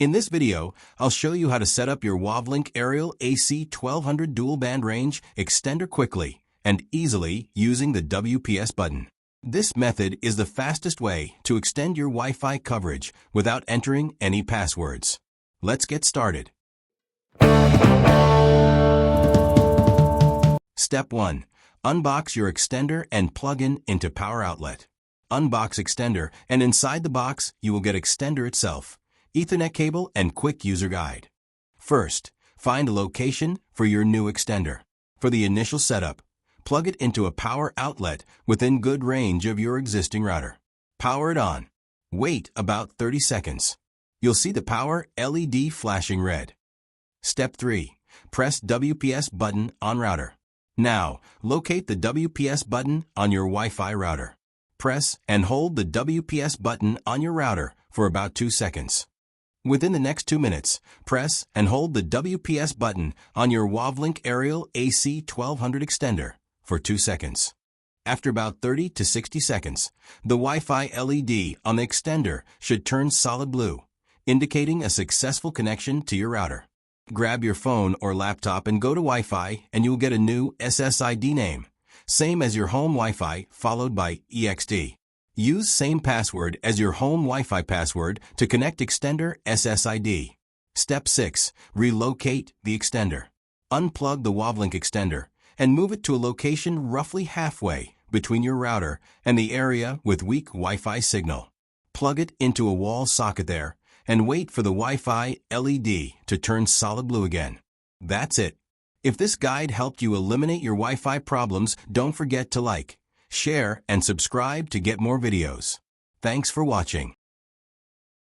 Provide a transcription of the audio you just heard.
In this video, I'll show you how to set up your Wavlink AERIAL AC1200 dual band range extender quickly and easily using the WPS button. This method is the fastest way to extend your Wi-Fi coverage without entering any passwords. Let's get started. Step 1. Unbox your extender and plug in into power outlet. Unbox extender, and inside the box you will get extender itself, Ethernet cable, and quick user guide. First, find a location for your new extender. For the initial setup, plug it into a power outlet within good range of your existing router. Power it on. Wait about 30 seconds. You'll see the power LED flashing red. Step 3. Press WPS button on router. Now, locate the WPS button on your Wi-Fi router. Press and hold the WPS button on your router for about 2 seconds. Within the next 2 minutes, press and hold the WPS button on your Wavlink AERIAL AC1200 extender for 2 seconds. After about 30 to 60 seconds, the Wi-Fi LED on the extender should turn solid blue, indicating a successful connection to your router. Grab your phone or laptop and go to Wi-Fi, and you'll get a new SSID name, same as your home Wi-Fi followed by EXD. Use same password as your home Wi-Fi password to connect extender SSID. Step 6. Relocate the extender. Unplug the Wavlink extender and move it to a location roughly halfway between your router and the area with weak Wi-Fi signal. Plug it into a wall socket there and wait for the Wi-Fi LED to turn solid blue again. That's it. If this guide helped you eliminate your Wi-Fi problems, don't forget to like, share, and subscribe to get more videos. Thanks for watching.